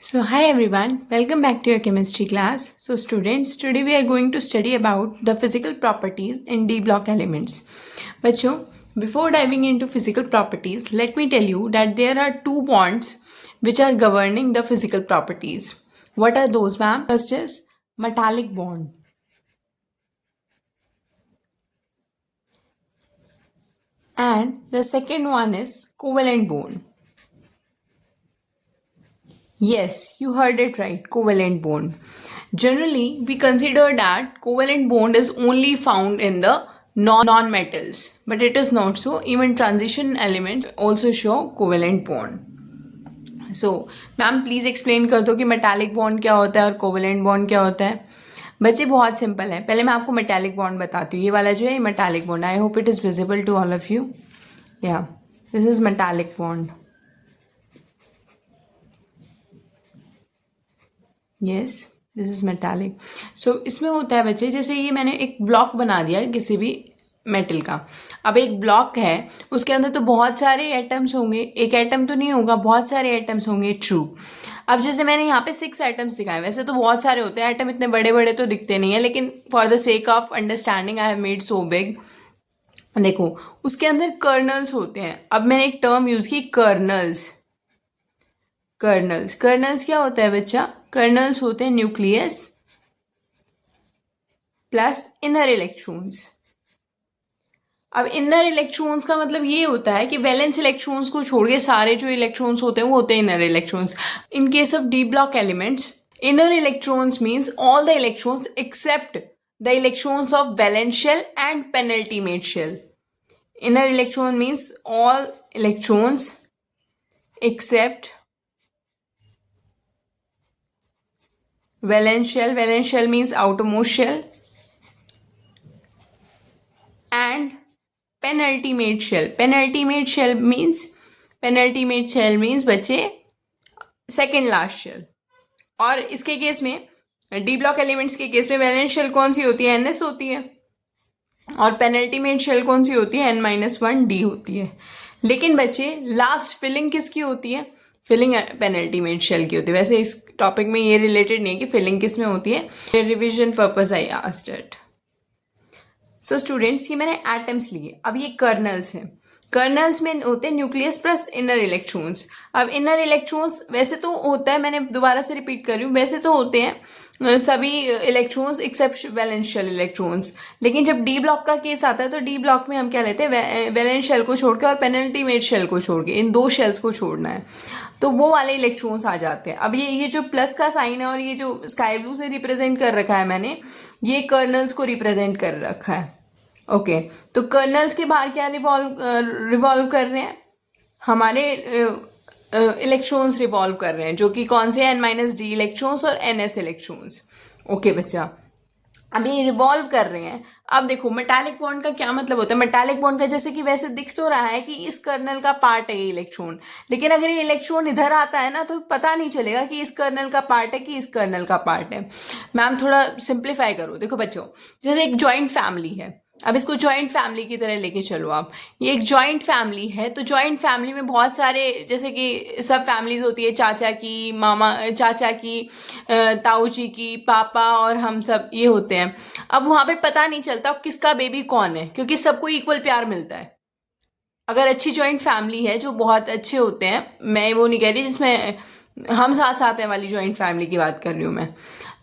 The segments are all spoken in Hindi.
So hi everyone, welcome back to your chemistry class. So students, today we are going to study about the physical properties in D block elements. बच्चों, before diving into physical properties, let me tell you that there are two bonds which are governing the physical properties. What are those, ma'am? First is metallic bond. And the second one is covalent bond. Yes, you heard it right, covalent bond. Generally, we consider that covalent bond is only found in the non-metals, but it is not so. Even transition elements also show covalent bond. So, ma'am please explain कर दो कि मेटालिक बॉन्ड क्या होता है और कोवेलेंट बॉन्ड क्या होता है. बच्चे बहुत सिंपल है. पहले मैं आपको मेटालिक बॉन्ड बताती हूँ. ये वाला जो है ये metallic bond. I hope it is visible to all of you. या this is metallic bond. Yes, this is metallic. So इसमें होता है बच्चे, जैसे ये मैंने एक ब्लॉक बना दिया किसी भी मेटल का. अब एक ब्लॉक है, उसके अंदर तो बहुत सारे एटम्स होंगे. एक एटम तो नहीं होगा, बहुत सारे एटम्स होंगे. ट्रू. अब जैसे मैंने यहाँ पे 6 एटम्स दिखाए. वैसे तो बहुत सारे होते हैं एटम, इतने बड़े बड़े तो दिखते नहीं है, लेकिन for the sake of understanding I have made so big. देखो, उसके अंदर कर्नल्स होते हैं. अब मैंने एक टर्म यूज की, कर्नल्स. कर्नल्स कर्नल्स क्या होता है बच्चा? कर्नल्स होते हैं न्यूक्लियस प्लस इनर इलेक्ट्रॉन्स. अब इनर इलेक्ट्रॉन्स का मतलब ये होता है कि वैलेंस इलेक्ट्रॉन्स को छोड़ के सारे जो इलेक्ट्रॉन्स होते हैं वो होते हैं inner electrons. In case of D block elements, inner electrons means all the electrons except the electrons of valence shell and penultimate shell. Inner electron means all electrons except valence shell means outermost shell, and penultimate shell means बच्चे सेकेंड लास्ट शेल. और इसके केस में, डी ब्लॉक एलिमेंट्स के केस में वैलेंस शेल कौन सी होती है? NS होती है. और पेनल्टीमेट शेल कौन सी होती है? N-1D होती है. लेकिन बच्चे लास्ट फिलिंग किसकी होती है? फिलिंग पेनल्टीमेट शेल की होती है. वैसे इस टॉपिक में ये रिलेटेड नहीं है कि फिलिंग किस में होती है. Revision purpose I asked it. So students, ये मैंने एटम्स लिए. अब ये कर्नल्स हैं. कर्नल्स में होते हैं न्यूक्लियस प्लस इनर इलेक्ट्रॉन्स. अब इनर इलेक्ट्रॉन्स वैसे तो होता है, मैंने दोबारा से रिपीट कर रही हूँ, वैसे तो होते हैं सभी electrons except valence shell electrons. लेकिन जब डी ब्लॉक का केस आता है तो डी ब्लॉक में हम क्या लेते हैं? वैलेंस शेल को छोड़ के और पेनल्टीमेट शेल को छोड़ के, इन दो शेल्स को छोड़ना है, तो वो वाले इलेक्ट्रॉन्स आ जाते हैं. अब ये जो प्लस का साइन है और ये जो स्काई ब्लू से रिप्रेजेंट कर रखा है मैंने, ये कर्नल्स को रिप्रेजेंट कर रखा है. ओके, तो कर्नल्स के बाहर क्या रिवॉल्व कर रहे हैं? हमारे इलेक्ट्रॉन्स रिवॉल्व कर रहे हैं, जो कि कौन से? N-D इलेक्ट्रॉन्स और NS इलेक्ट्रॉन्स. ओके बच्चा, अब ये रिवॉल्व कर रहे हैं. अब देखो, मेटालिक बॉन्ड का क्या मतलब होता है? मेटालिक बॉन्ड का जैसे कि वैसे दिख तो रहा है कि इस कर्नल का पार्ट है ये इलेक्ट्रॉन, लेकिन अगर ये इलेक्ट्रॉन इधर आता है ना तो पता नहीं चलेगा कि इस कर्नल का पार्ट है कि इस कर्नल का पार्ट है. मैम थोड़ा सिंप्लीफाई करो. देखो बच्चों, जैसे एक जॉइंट फैमिली है. अब इसको जॉइंट फैमिली की तरह लेके चलो आप. ये एक जॉइंट फैमिली है, तो जॉइंट फैमिली में बहुत सारे, जैसे कि सब फैमिलीज होती है, चाचा की, मामा, चाचा की, ताऊ जी की, पापा और हम सब ये होते हैं. अब वहां पे पता नहीं चलता किसका बेबी कौन है, क्योंकि सबको इक्वल प्यार मिलता है. अगर अच्छी जॉइंट फैमिली है, जो बहुत अच्छे होते हैं, मैं वो नहीं कह रही जिसमें हम साथ साथ हैं वाली जॉइंट फैमिली की बात कर रही हूँ मैं,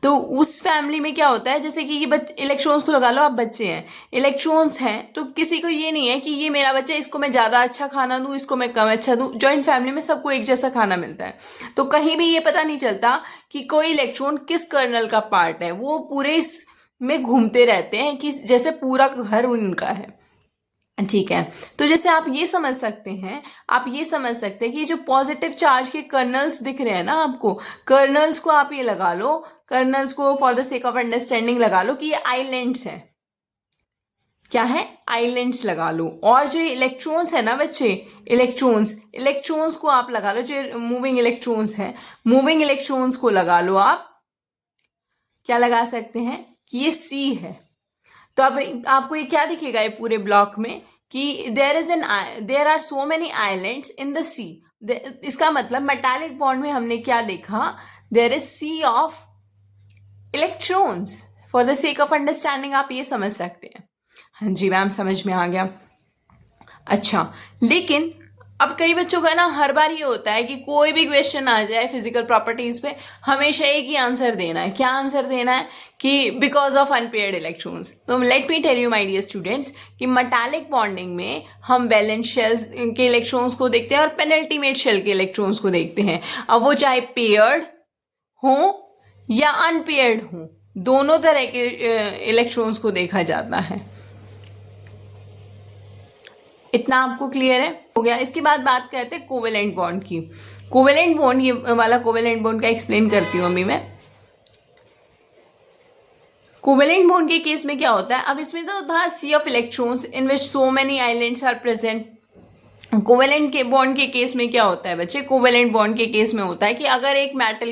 तो उस फैमिली में क्या होता है, जैसे कि ये इलेक्ट्रॉन्स को लगा लो, आप बच्चे हैं, इलेक्ट्रॉन्स हैं, तो किसी को ये नहीं है कि ये मेरा बच्चा, इसको मैं ज्यादा अच्छा खाना दूं, इसको मैं कम अच्छा दूं. जॉइंट फैमिली में सबको एक जैसा खाना मिलता है, तो कहीं भी ये पता नहीं चलता कि कोई इलेक्ट्रॉन किस कर्नल का पार्ट है. वो पूरे इस में घूमते रहते हैं कि जैसे पूरा घर उनका है. ठीक है, तो जैसे आप ये समझ सकते हैं, कि जो पॉजिटिव चार्ज के कर्नल्स दिख रहे हैं ना आपको, कर्नल्स को आप ये लगा लो, कर्नल्स को for the sake of understanding लगा लो कि ये आइलैंड्स हैं. क्या है? आइलैंड्स लगा लो. और जो इलेक्ट्रॉन्स है ना बच्चे, इलेक्ट्रॉन्स को आप लगा लो, जो मूविंग इलेक्ट्रॉन्स है, मूविंग इलेक्ट्रॉन्स को लगा लो आप. क्या लगा सकते हैं कि ये सी है. तो अब आपको ये क्या दिखेगा ये पूरे ब्लॉक में, कि there are so many islands in the sea. इसका मतलब मेटालिक बॉन्ड में हमने क्या देखा, there is sea of electrons. For the sake of understanding आप ये समझ सकते हैं। हाँ जी मैम, समझ में आ गया। अच्छा, लेकिन अब कई बच्चों का ना हर बार ये होता है कि कोई भी क्वेश्चन आ जाए फिजिकल प्रॉपर्टीज पे, हमेशा एक ही आंसर देना है। क्या आंसर देना है कि बिकॉज ऑफ अनपेयर्ड इलेक्ट्रॉन्स। तो let me tell you my dear students कि मेटालिक बॉन्डिंग में हम वैलेंस शेल्स के इलेक्ट्रॉन्स को देखते हैं और पेनल्टीमेट शेल के इलेक्ट्रॉन्स को देखते हैं। अब वो चाहे पेयर्ड हो या अनपेयर्ड हो, दोनों तरह के इलेक्ट्रॉन्स को देखा जाता है। इतना आपको क्लियर है? हो गया। इसके बाद बात करते हैं कोवेलेंट बॉन्ड की। कोवेलेंट बॉन्ड, ये वाला कोवेलेंट बॉन्ड का एक्सप्लेन करती हूँ अभी मैं। कोवेलेंट बॉन्ड के केस में क्या होता है, अब इसमें तो था sea of electrons in which so many islands are present. Covalent के बॉन्ड के केस में क्या होता है बच्चे, कोवेलेंट बॉन्ड के केस में होता है कि अगर एक मेटल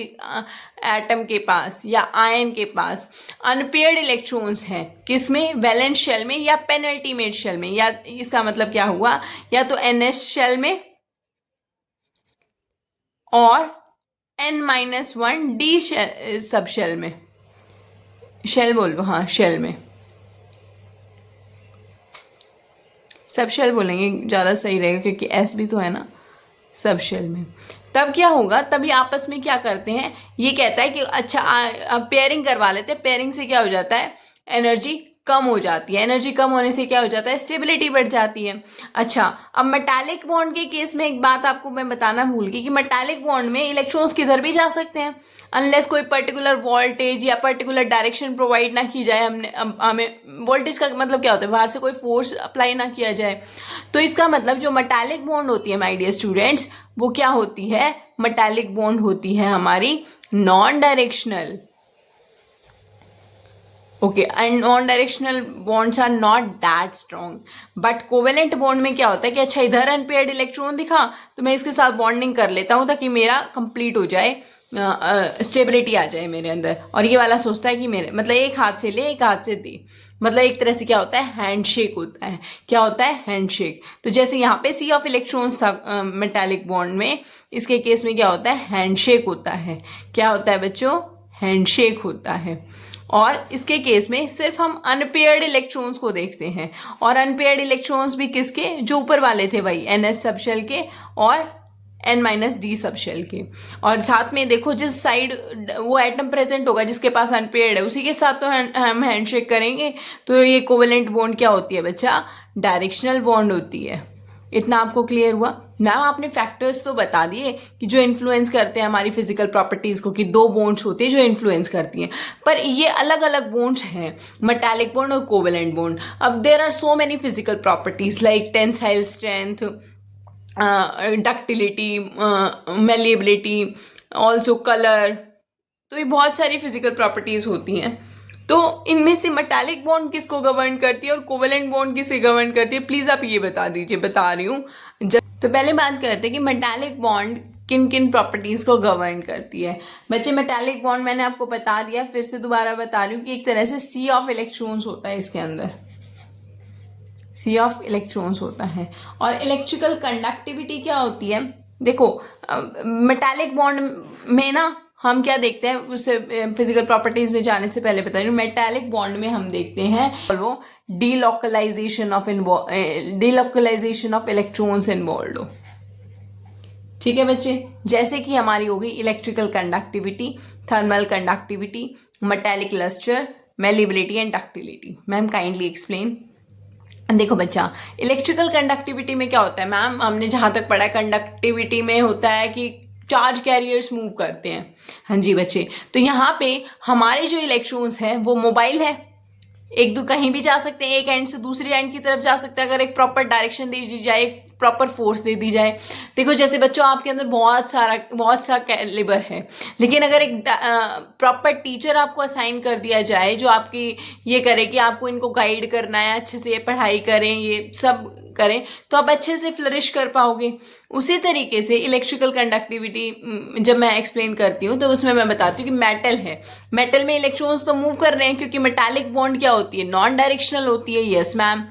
एटम के पास या आयन के पास अनपेयर्ड इलेक्ट्रॉन्स हैं, किसमें, वैलेंस शेल में या पेनल्टीमेट शेल में, या इसका मतलब क्या हुआ, या तो एनएस शेल में और n-1 डी सब शेल में, शेल बोलो, हाँ शेल में, सब शेल बोलेंगे ज़्यादा सही रहेगा क्योंकि एस भी तो है ना, सब शेल में। तब क्या होगा, तभी आपस में क्या करते हैं, ये कहता है कि अच्छा अब पेयरिंग करवा लेते हैं। पेयरिंग से क्या हो जाता है, एनर्जी कम हो जाती है। एनर्जी कम होने से क्या हो जाता है, स्टेबिलिटी बढ़ जाती है। अच्छा, अब मेटालिक बॉन्ड के केस में एक बात आपको मैं बताना भूल गई कि मेटालिक बॉन्ड में इलेक्ट्रॉन्स किधर भी जा सकते हैं, अनलेस कोई पर्टिकुलर वोल्टेज या पर्टिकुलर डायरेक्शन प्रोवाइड ना की जाए। हमें वोल्टेज का मतलब क्या होता है, बाहर से कोई फोर्स अप्लाई ना किया जाए। तो इसका मतलब जो मेटालिक बॉन्ड होती है माय डियर स्टूडेंट्स, वो क्या होती है, मेटालिक बॉन्ड होती है हमारी non directional. Okay, and non directional bonds are not that strong. But covalent bond में क्या होता है कि अच्छा इधर अनपेयर्ड इलेक्ट्रॉन दिखा तो मैं इसके साथ बॉन्डिंग कर लेता हूं ताकि मेरा कंप्लीट हो जाए, स्टेबिलिटी आ जाए मेरे अंदर। और ये वाला सोचता है कि मेरे मतलब एक हाथ से ले एक हाथ से दे, मतलब एक तरह से क्या होता है, हैंडशेक होता है। क्या होता है, हैंडशेक। तो जैसे यहाँ पे सी ऑफ इलेक्ट्रॉन्स था मेटालिक बॉन्ड में, इसके केस में क्या होता है, हैंडशेक होता है। क्या होता है बच्चों, हैंडशेक होता है। और इसके केस में सिर्फ हम अनपेयर्ड इलेक्ट्रॉन्स को देखते हैं, और अनपेयर्ड इलेक्ट्रॉन्स भी किसके, जो ऊपर वाले थे भाई, एनएस सबशेल के और n-d सबशेल के। और साथ में देखो जिस साइड वो एटम प्रेजेंट होगा जिसके पास अनपेयर्ड है, उसी के साथ तो हम हैंडशेक करेंगे। तो ये कोवेलेंट बॉन्ड क्या होती है बच्चा, डायरेक्शनल बॉन्ड होती है। इतना आपको क्लियर हुआ? मैम आपने फैक्टर्स तो बता दिए कि जो इन्फ्लुएंस करते हैं हमारी फिजिकल प्रॉपर्टीज को, कि दो बॉन्ड्स होती है जो इन्फ्लुएंस करती हैं, पर ये अलग अलग बॉन्ड्स हैं, मेटालिक बॉन्ड और कोवेलेंट बॉन्ड। अब there are so many physical properties like tensile strength, ductility, malleability, also colour. तो ये बहुत सारी फिजिकल प्रॉपर्टीज होती हैं। तो इनमें से मेटालिक बॉन्ड किसको गवर्न करती है और कोवेलेंट बॉन्ड किसे गवर्न करती है, प्लीज आप ये बता दीजिए। बता रही हूँ। तो पहले बात करते हैं कि मेटालिक बॉन्ड किन किन प्रॉपर्टीज को गवर्न करती है। बच्चे मेटालिक बॉन्ड मैंने आपको बता दिया, फिर से दोबारा बता रही हूँ कि एक तरह से सी ऑफ इलेक्ट्रॉन्स होता है इसके अंदर, सी ऑफ इलेक्ट्रॉन्स होता है। और इलेक्ट्रिकल कंडक्टिविटी क्या होती है, देखो मेटालिक बॉन्ड में ना हम क्या देखते हैं, उससे फिजिकल प्रॉपर्टीज में जाने से पहले बता रही हूँ, मेटालिक बॉन्ड में हम देखते हैं और वो डीलोकलाइजेशन ऑफ इलेक्ट्रॉन्स इन्वॉल्व हो। ठीक है बच्चे, जैसे कि हमारी हो गई electrical conductivity, thermal conductivity, metallic lustre, malleability and ductility. Ma'am kindly explain. देखो बच्चा, इलेक्ट्रिकल कंडक्टिविटी में क्या होता है, मैम हमने जहां तक पढ़ा है कंडक्टिविटी में होता है कि चार्ज कैरियर्स मूव करते हैं। हाँ जी बच्चे, तो यहाँ पे हमारे जो इलेक्ट्रॉन्स हैं वो मोबाइल है, एक दो कहीं भी जा सकते हैं, एक एंड से दूसरी एंड की तरफ जा सकते हैं अगर एक प्रॉपर डायरेक्शन दे दी जाए, एक प्रॉपर फोर्स दे दी जाए। देखो जैसे बच्चों आपके अंदर बहुत सा कैलिबर है, लेकिन अगर एक प्रॉपर टीचर आपको असाइन कर दिया जाए जो आपकी ये करे कि आपको इनको गाइड करना है, अच्छे से पढ़ाई करें, ये सब करें, तो आप अच्छे से फ्लरिश कर पाओगे। उसी तरीके से इलेक्ट्रिकल कंडक्टिविटी जब मैं एक्सप्लेन करती हूँ तो उसमें मैं बताती हूँ कि मेटल है, मेटल में इलेक्ट्रॉन्स तो मूव कर रहे हैं क्योंकि मेटालिक बॉन्ड क्या होती है, नॉन डायरेक्शनल होती है। यस मैम,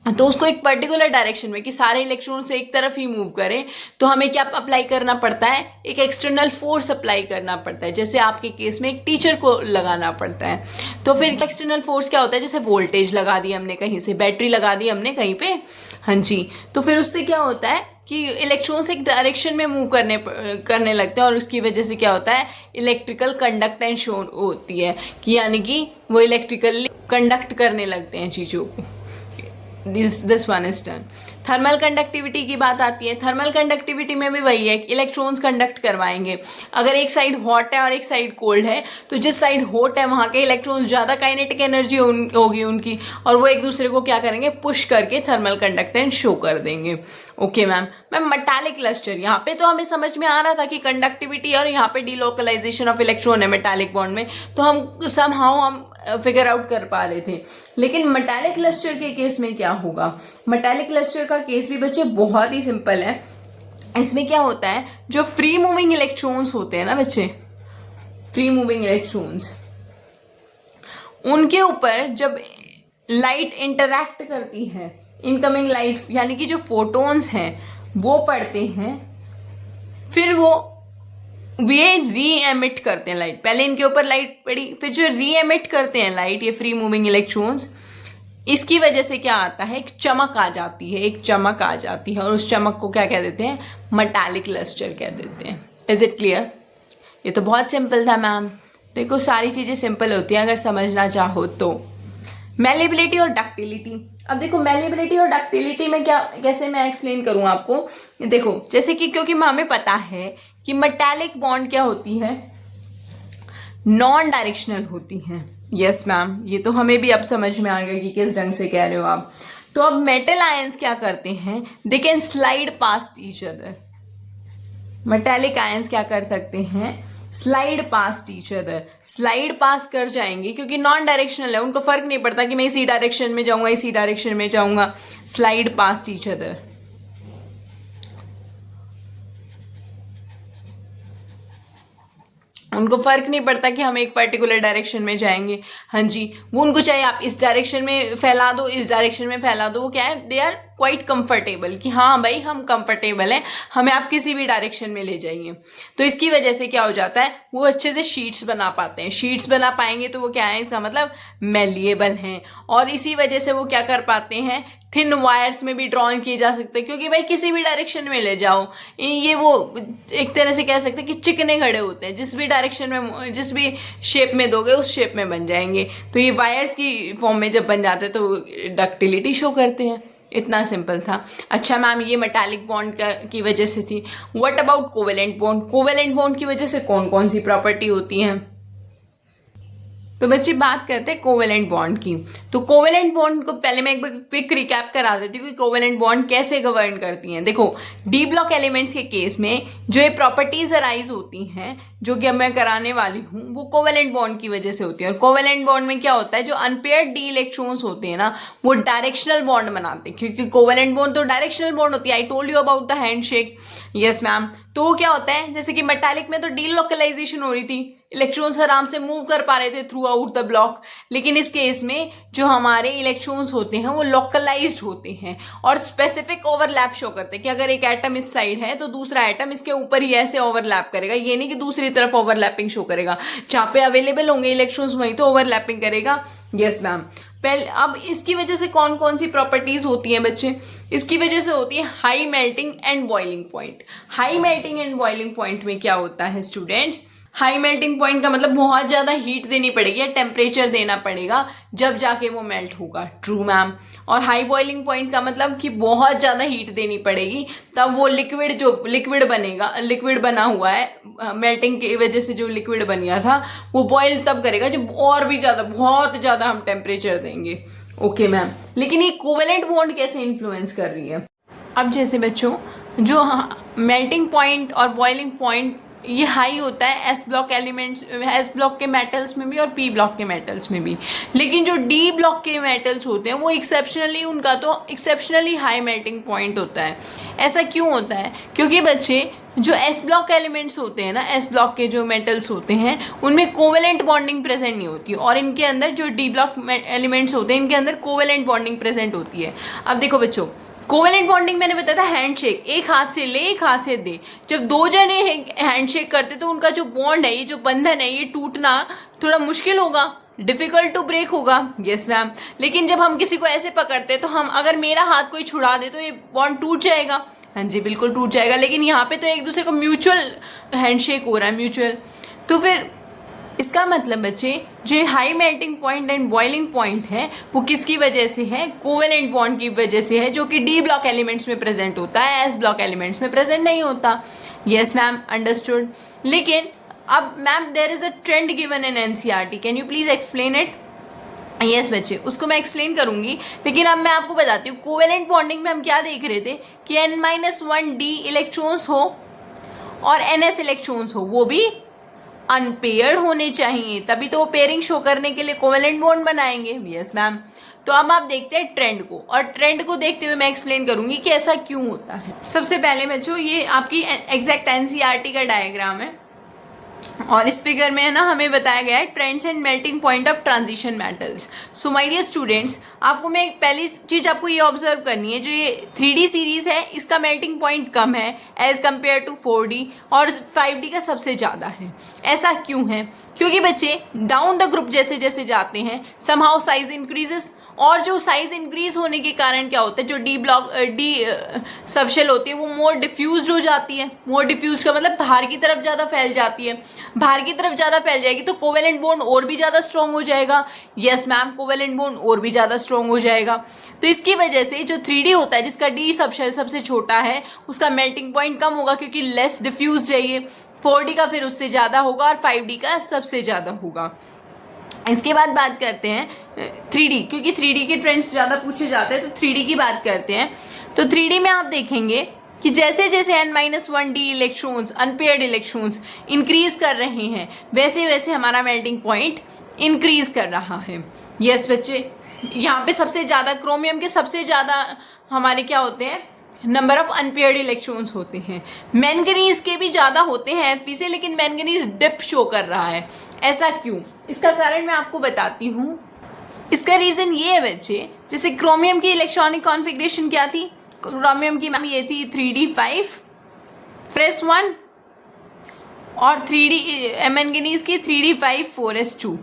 तो उसको एक पर्टिकुलर डायरेक्शन में कि सारे इलेक्ट्रॉन से एक तरफ ही मूव करें, तो हमें क्या अप्लाई करना पड़ता है, एक एक्सटर्नल फोर्स अप्लाई करना पड़ता है। जैसे आपके केस में एक टीचर को लगाना पड़ता है। तो फिर एक्सटर्नल फोर्स क्या होता है, जैसे वोल्टेज लगा दी हमने कहीं से, बैटरी लगा दी हमने कहीं पे, हाँ जी, तो फिर उससे क्या होता है कि इलेक्ट्रॉन्स एक डायरेक्शन में मूव करने लगते हैं, और उसकी वजह से क्या होता है, इलेक्ट्रिकल कंडक्टेंस होती है, कि यानी कि वो इलेक्ट्रिकली कंडक्ट करने लगते हैं चीज़ों को। This one is done. Thermal conductivity की बात आती है। थर्मल कंडक्टिविटी में भी वही है, इलेक्ट्रॉन्स कंडक्ट करवाएंगे। अगर एक साइड हॉट है और एक साइड कोल्ड है, तो जिस साइड हॉट है वहां के इलेक्ट्रॉन्स ज्यादा काइनेटिक एनर्जी होगी उनकी, और वो एक दूसरे को क्या करेंगे, पुश करके थर्मल कंडक्टेंस शो कर देंगे। ओके मैम मेटालिक लस्टर, यहाँ पे तो हमें समझ में आ रहा था कि कंडक्टिविटी और यहाँ पे डीलोकलाइजेशन ऑफ इलेक्ट्रॉन है मेटालिक बॉन्ड में, तो हम समहाउ हम फिगर आउट कर पा रहे थे। लेकिन मेटालिक लस्टर के केस में क्या होगा, मेटालिक लस्टर का केस भी बच्चे बहुत ही सिंपल है। इसमें क्या होता है, जो फ्री मूविंग इलेक्ट्रॉन्स होते हैं ना बच्चे, फ्री मूविंग इलेक्ट्रॉन्स, उनके ऊपर जब लाइट इंटरैक्ट करती है, इनकमिंग लाइट यानी कि जो फोटोन्स हैं वो पड़ते हैं, फिर वो री एमिट करते हैं लाइट। पहले इनके ऊपर लाइट पड़ी, फिर जो री एमिट करते हैं लाइट, ये फ्री मूविंग इलेक्ट्रॉन्स, इसकी वजह से क्या आता है, एक चमक आ जाती है, एक चमक आ जाती है, और उस चमक को क्या कह देते हैं, मेटालिक लस्टर कह देते हैं। Is it clear? ये तो बहुत सिंपल था मैम। देखो सारी चीजें सिंपल होती हैं अगर समझना चाहो तो। मेलेबिलिटी और डक्टिलिटी, अब देखो मेलेबिलिटी और डक्टिलिटी में क्या, कैसे मैं एक्सप्लेन करूं आपको। देखो जैसे कि क्योंकि हमें पता है कि मेटालिक बॉन्ड क्या होती है, नॉन डायरेक्शनल होती हैं। यस मैम, ये तो हमें भी अब समझ में आ गया कि किस ढंग से कह रहे हो आप। तो अब मेटल आयंस क्या करते हैं, they can slide past each other. Metallic ions क्या कर सकते हैं, slide past each other, slide past कर जाएंगे, क्योंकि नॉन डायरेक्शनल है, उनको फर्क नहीं पड़ता कि मैं इसी डायरेक्शन में जाऊंगा इसी डायरेक्शन में जाऊंगा, स्लाइड पास्ट ईच अदर। उनको फर्क नहीं पड़ता कि हम एक पर्टिकुलर डायरेक्शन में जाएंगे, हाँ जी, वो उनको चाहे आप इस डायरेक्शन में फैला दो, इस डायरेक्शन में फैला दो, वो क्या है, दे आर क्वाइट कंफर्टेबल, कि हाँ भाई हम कंफर्टेबल हैं, हमें आप किसी भी डायरेक्शन में ले जाइए। तो इसकी वजह से क्या हो जाता है, वो अच्छे से शीट्स बना पाते हैं। शीट्स बना पाएंगे तो वो क्या है, इसका मतलब मेलिएबल हैं, और इसी वजह से वो क्या कर पाते हैं, थिन वायर्स में भी ड्रॉन किए जा सकते हैं, क्योंकि भाई किसी भी डायरेक्शन में ले जाओ, ये वो एक तरह से कह सकते हैं कि चिकने खड़े होते हैं, जिस भी डायरेक्शन में, जिस भी शेप में दोगे उस शेप में बन जाएंगे। तो ये वायर्स की फॉर्म में जब बन जाते हैं तो डक्टिलिटी शो करते हैं। इतना सिंपल था। अच्छा मैम, ये मेटालिक बॉन्ड की वजह से थी। What about covalent bond, covalent bond की वजह से कौन कौन सी प्रॉपर्टी होती हैं। तो बच्चे बात करते हैं कोवेलेंट बॉन्ड की। तो कोवेलेंट बॉन्ड को पहले मैं एक बार क्विक रिकैप करा देती हूँ कि कोवेलेंट बॉन्ड कैसे गवर्न करती हैं। देखो डी ब्लॉक एलिमेंट्स के केस में जो ये प्रॉपर्टीज अराइज होती हैं, जो कि अब मैं कराने वाली हूँ, वो कोवेलेंट बॉन्ड की वजह से होती है। और कोवेलेंट बॉन्ड में क्या होता है, जो अनपेयर्ड डी इलेक्ट्रॉन्स होते हैं ना, वो डायरेक्शनल बॉन्ड बनाते हैं, क्योंकि कोवेलेंट बॉन्ड तो डायरेक्शनल बॉन्ड होती है। I told you about the handshake. Yes ma'am. तो वो क्या होता है, जैसे कि मेटालिक में तो डीलोकलाइजेशन हो रही थी, इलेक्ट्रॉन्स आराम से मूव कर पा रहे थे थ्रू आउट द ब्लॉक, लेकिन इस केस में जो हमारे इलेक्ट्रॉन्स होते हैं वो लोकलाइज्ड होते हैं और स्पेसिफिक ओवरलैप शो करते हैं, कि अगर एक एटम इस साइड है तो दूसरा एटम इसके ऊपर ही ऐसे ओवरलैप करेगा, ये नहीं कि दूसरी तरफ ओवरलैपिंग शो करेगा। जहां पे अवेलेबल होंगे इलेक्ट्रॉन्स वहीं तो ओवरलैपिंग करेगा। Yes ma'am. पहले अब इसकी वजह से कौन कौन सी प्रॉपर्टीज होती हैं बच्चे, इसकी वजह से होती है high melting and boiling point. High melting and boiling point में क्या होता है स्टूडेंट्स, हाई मेल्टिंग पॉइंट का मतलब बहुत ज्यादा हीट देनी पड़ेगी या टेम्परेचर देना पड़ेगा जब जाके वो मेल्ट होगा। True ma'am. और हाई बॉइलिंग पॉइंट का मतलब कि बहुत ज्यादा हीट देनी पड़ेगी तब वो लिक्विड, जो लिक्विड बनेगा, लिक्विड बना हुआ है मेल्टिंग की वजह से, जो लिक्विड बन गया था वो बॉइल तब करेगा जब और भी ज्यादा, बहुत ज्यादा हम टेम्परेचर देंगे। Okay ma'am. लेकिन ये कोवेलेंट बॉन्ड कैसे इन्फ्लुएंस कर रही है। अब जैसे बच्चों जो मेल्टिंग पॉइंट और बॉइलिंग पॉइंट ये हाई होता है S block elements, S block के मेटल्स में भी और पी ब्लॉक के मेटल्स में भी। लेकिन जो डी ब्लॉक के मेटल्स होते हैं वो एक्सेप्शनली, उनका तो एक्सेप्शनली हाई मेल्टिंग पॉइंट होता है। ऐसा क्यों होता है? क्योंकि बच्चे जो एस ब्लॉक एलिमेंट्स होते हैं ना, एस ब्लॉक के जो मेटल्स होते हैं उनमें कोवेलेंट बॉन्डिंग प्रेजेंट नहीं होती, और इनके अंदर जो डी ब्लॉक एलिमेंट्स होते हैं इनके अंदर कोवेलेंट बॉन्डिंग प्रेजेंट होती है। अब देखो बच्चों, कोवेलेंट बॉन्डिंग मैंने बताया था हैंडशेक, एक हाथ से ले एक हाथ से दे। जब दो जने हैंडशेक करते तो उनका जो बॉन्ड है, ये जो बंधन है, ये टूटना थोड़ा मुश्किल होगा, डिफिकल्ट टू ब्रेक होगा। Yes ma'am. लेकिन जब हम किसी को ऐसे पकड़ते तो हम, अगर मेरा हाथ कोई छुड़ा दे तो ये बॉन्ड टूट जाएगा। हाँ जी बिल्कुल टूट जाएगा। लेकिन यहाँ पे तो एक दूसरे को म्यूचुअल हैंडशेक हो रहा है, म्यूचुअल। तो फिर इसका मतलब बच्चे जो high melting point and boiling point है वो किसकी वजह से है? कोवेलेंट बॉन्ड की वजह से है, जो कि डी ब्लॉक एलिमेंट्स में प्रेजेंट होता है, एस ब्लॉक एलिमेंट्स में प्रेजेंट नहीं होता। Yes ma'am, understood. लेकिन अब ma'am there is a trend given in NCERT, can you please explain it? Yes बच्चे, उसको मैं एक्सप्लेन करूंगी। लेकिन अब मैं आपको बताती हूँ, कोवेलेंट बॉन्डिंग में हम क्या देख रहे थे कि n-1 d इलेक्ट्रॉन्स हो और ns इलेक्ट्रॉन्स हो, वो भी अनपेयर्ड होने चाहिए, तभी तो वो पेयरिंग शो करने के लिए कोवेलेंट बॉन्ड बनाएंगे। Yes ma'am. तो अब आप देखते हैं ट्रेंड को, और ट्रेंड को देखते हुए मैं एक्सप्लेन करूंगी कि ऐसा क्यों होता है। सबसे पहले बच्चों, ये आपकी एग्जैक्ट एनसीईआरटी का डायग्राम है, और इस फिगर में है ना हमें बताया गया है trends and melting point of transition metals. So my dear students, आपको मैं पहली चीज आपको ये ऑब्जर्व करनी है, जो ये 3D सीरीज है इसका मेल्टिंग पॉइंट कम है एज कम्पेयर टू 4D, और 5D का सबसे ज़्यादा है। ऐसा क्यों है? क्योंकि बच्चे डाउन द ग्रुप जैसे जैसे जाते हैं समहाउ साइज इंक्रीजेस, और जो साइज इंक्रीज होने के कारण क्या होता है, जो डी सबशेल होती है वो मोर डिफ्यूज हो जाती है। मोर डिफ्यूज का मतलब बाहर की तरफ ज़्यादा फैल जाती है। बाहर की तरफ ज़्यादा फैल जाएगी तो कोवेलेंट बॉन्ड और भी ज़्यादा स्ट्रॉन्ग हो जाएगा। यस मैम, कोवेलेंट बॉन्ड और भी ज़्यादा स्ट्रॉन्ग हो जाएगा। तो इसकी वजह से जो 3D होता है, जिसका डी सबशेल सबसे छोटा है, उसका मेल्टिंग पॉइंट कम होगा क्योंकि लेस डिफ्यूज चाहिए। 4D का फिर उससे ज़्यादा होगा, और 5D का सबसे ज़्यादा होगा। इसके बाद बात करते हैं 3D, क्योंकि 3D के ट्रेंड्स ज़्यादा पूछे जाते हैं, तो 3D की बात करते हैं। तो 3D में आप देखेंगे कि जैसे जैसे n-1 d electrons, unpaired electrons increase कर रहे हैं, वैसे वैसे हमारा मेल्टिंग पॉइंट इंक्रीज कर रहा है। यस बच्चे, यहाँ पे सबसे ज़्यादा क्रोमियम के सबसे ज़्यादा हमारे क्या होते हैं, नंबर ऑफ अनपेयर्ड इलेक्ट्रॉन्स होते हैं। मैंगनीज के भी ज़्यादा होते हैं एफपी से, लेकिन मैंगनीज डिप शो कर रहा है। ऐसा क्यों? इसका कारण मैं आपको बताती हूँ। इसका रीज़न ये है बच्चे, जैसे क्रोमियम की इलेक्ट्रॉनिक कॉन्फ़िगरेशन क्या थी? क्रोमियम की मैम ये थी 3d5 फ्रेस 1, और 3d मैंगनीज की 3d5 4s2।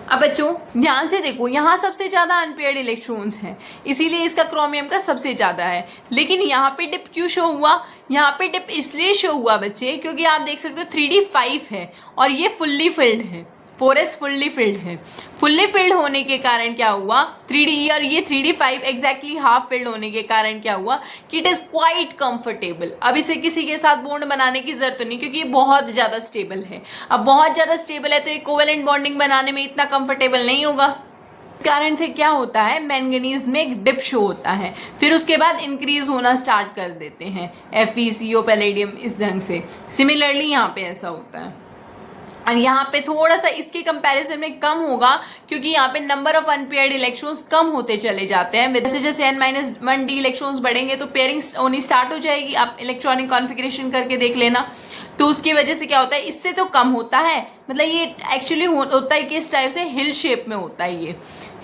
अब बच्चों ध्यान से देखो, यहाँ सबसे ज़्यादा अनपेयर्ड इलेक्ट्रॉन्स हैं, इसीलिए इसका क्रोमियम का सबसे ज़्यादा है। लेकिन यहाँ पे डिप क्यों शो हुआ? यहाँ पे डिप इसलिए शो हुआ बच्चे क्योंकि आप देख सकते हो 3d5 है और ये फुल्ली फिल्ड है, 4s फुल्ली फिल्ड है। फुल्ली फिल्ड होने के कारण क्या हुआ, 3D और ये 3d5 एग्जैक्टली हाफ फिल्ड होने के कारण क्या हुआ कि इट इज़ क्वाइट कंफर्टेबल। अब इसे किसी के साथ बॉन्ड बनाने की जरूरत नहीं, क्योंकि ये बहुत ज़्यादा स्टेबल है। अब बहुत ज़्यादा स्टेबल है तो ये कोवेलेंट बॉन्डिंग बनाने में इतना कंफर्टेबल नहीं होगा। इस कारण से क्या होता है, मैंगनीज में एक डिप शो होता है, फिर उसके बाद इंक्रीज होना स्टार्ट कर देते हैं FeCO पैलेडियम इस ढंग से। सिमिलरली यहाँ पे ऐसा होता है, और यहाँ पे थोड़ा सा इसके कंपैरिजन में कम होगा, क्योंकि यहाँ पे नंबर ऑफ अनपेयर्ड इलेक्ट्रॉन्स कम होते चले जाते हैं। जैसे जैसे n-1 d इलेक्ट्रॉन्स बढ़ेंगे तो पेयरिंग होनी स्टार्ट हो जाएगी। आप इलेक्ट्रॉनिक कॉन्फ़िगरेशन करके देख लेना। तो उसकी वजह से क्या होता है, इससे तो कम होता है, मतलब ये एक्चुअली होता है किस टाइप से, हिल शेप में होता है। ये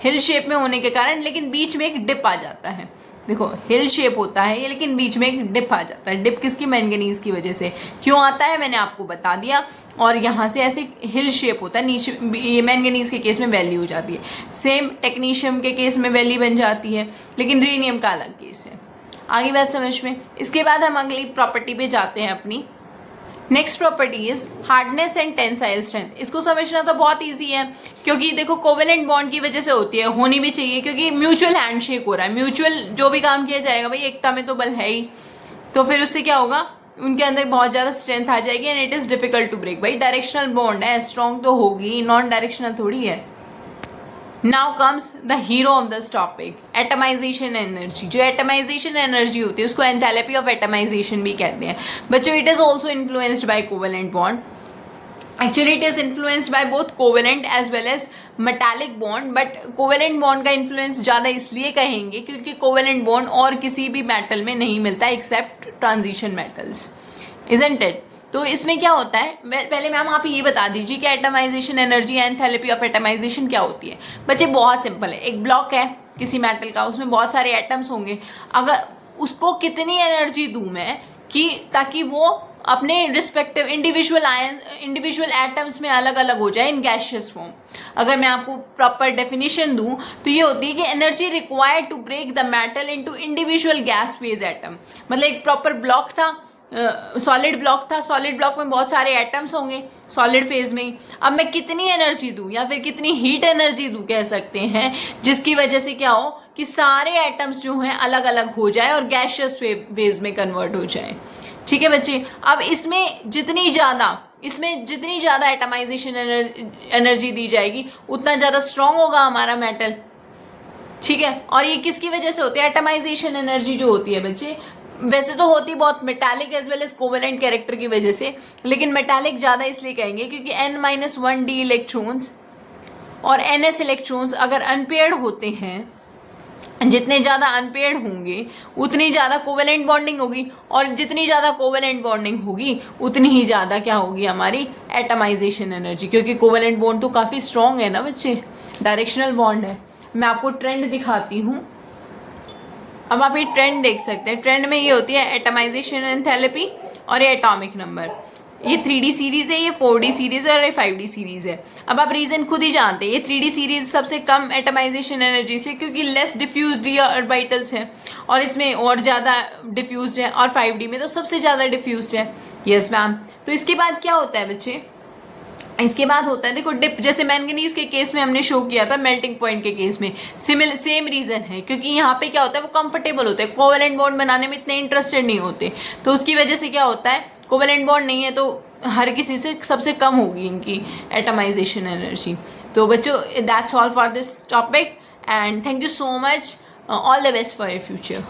हिल शेप में होने के कारण, लेकिन बीच में एक डिप आ जाता है। देखो हिल शेप होता है ये, लेकिन बीच में एक डिप आ जाता है। डिप किसकी? मैंगनीज की वजह से। क्यों आता है मैंने आपको बता दिया। और यहाँ से ऐसे हिल शेप होता है, नीचे ये मैंगनीज के केस में वैली हो जाती है। सेम टेक्नीशियम के केस में वैली बन जाती है, लेकिन रीनियम का अलग केस है। आगे बात समझ में। इसके बाद हम अगली प्रॉपर्टी पे जाते हैं अपनी। Next property is hardness and tensile strength. इसको समझना तो बहुत इजी है, क्योंकि देखो कोवेलेंट बॉन्ड की वजह से होती है, होनी भी चाहिए, क्योंकि म्यूचुअल हैंडशेक हो रहा है। म्यूचुअल जो भी काम किया जाएगा भाई, एकता में तो बल है ही, तो फिर उससे क्या होगा, उनके अंदर बहुत ज़्यादा स्ट्रेंथ आ जाएगी and it is difficult to break. भाई डायरेक्शनल बॉन्ड है, स्ट्रॉन्ग तो होगी, नॉन डायरेक्शनल थोड़ी है। Now comes the hero of this topic, atomisation energy. जो एटमाइजेशन एनर्जी होती है उसको एंथैल्पी ऑफ एटमाइजेशन भी कहते हैं बच्चों। It is also influenced by covalent bond. Actually it is influenced by both covalent as well as metallic bond, but covalent bond का इन्फ्लुएंस ज़्यादा इसलिए कहेंगे क्योंकि कोवेलेंट बॉन्ड और किसी भी मेटल में नहीं मिलता except transition metals, isn't it. तो इसमें क्या होता है, पहले मैम आप ये बता दीजिए कि atomisation energy, enthalpy of atomisation क्या होती है। बच्चे बहुत सिंपल है, एक ब्लॉक है किसी मेटल का, उसमें बहुत सारे एटम्स होंगे, अगर उसको कितनी एनर्जी दूं मैं कि ताकि वो अपने रिस्पेक्टिव इंडिविजुअल एटम्स में अलग अलग हो जाए इन गैशियस फॉर्म। अगर मैं आपको प्रॉपर डेफिनेशन दूं तो ये होती है कि energy required to break the metal into individual gas phase atom. मतलब एक प्रॉपर ब्लॉक था, सॉलिड ब्लॉक था, सॉलिड ब्लॉक में बहुत सारे एटम्स होंगे सॉलिड फेज में ही। अब मैं कितनी एनर्जी दूं या फिर कितनी हीट एनर्जी दूं कह सकते हैं, जिसकी वजह से क्या हो कि सारे एटम्स जो हैं अलग अलग हो जाए और गैशियस फेज में कन्वर्ट हो जाए। ठीक है बच्चे, अब इसमें जितनी ज़्यादा एटमाइजेशन एनर्जी दी जाएगी उतना ज़्यादा स्ट्रांग होगा हमारा मेटल। ठीक है, और ये किसकी वजह से होती है एटमाइजेशन एनर्जी जो होती है बच्चे, वैसे तो होती बहुत metallic as well as covalent character की वजह से, लेकिन मेटालिक ज़्यादा इसलिए कहेंगे क्योंकि n-1 d इलेक्ट्रॉन्स और ns इलेक्ट्रॉन्स अगर अनपेयर्ड होते हैं, जितने ज़्यादा अनपेयर्ड होंगे उतनी ज़्यादा कोवेलेंट बॉन्डिंग होगी, और जितनी ज़्यादा कोवेलेंट बॉन्डिंग होगी उतनी ही ज़्यादा क्या होगी हमारी एटमाइजेशन एनर्जी, क्योंकि कोवेलेंट बॉन्ड तो काफ़ी स्ट्रॉन्ग है ना बच्चे, डायरेक्शनल बॉन्ड है। मैं आपको ट्रेंड दिखाती हूँ, अब आप ये ट्रेंड देख सकते हैं। ट्रेंड में ये होती है एटमाइजेशन एंथैल्पी और ये एटॉमिक नंबर। ये 3D सीरीज है, ये 4D सीरीज है और ये 5D सीरीज है। अब आप रीजन खुद ही जानते हैं, ये 3D सीरीज सबसे कम एटमाइजेशन एनर्जी से, क्योंकि लेस डिफ्यूज्ड ये ऑर्बिटल्स हैं और इसमें और ज़्यादा डिफ्यूज्ड है, और 5D में तो सबसे ज़्यादा डिफ्यूज्ड है। Yes ma'am. तो इसके बाद क्या होता है बच्चे, इसके बाद होता है देखो डिप, जैसे मैंगनीज के केस में हमने शो किया था, मेल्टिंग पॉइंट के केस में सेम रीजन है, क्योंकि यहाँ पे क्या होता है वो कंफर्टेबल होते हैं, कोवेलेंट बॉन्ड बनाने में इतने इंटरेस्टेड नहीं होते, तो उसकी वजह से क्या होता है कोवेलेंट बॉन्ड नहीं है तो हर किसी से सबसे कम होगी इनकी एटमाइजेशन एनर्जी। तो बच्चों that's all for this topic and thank you so much, all the best for your future.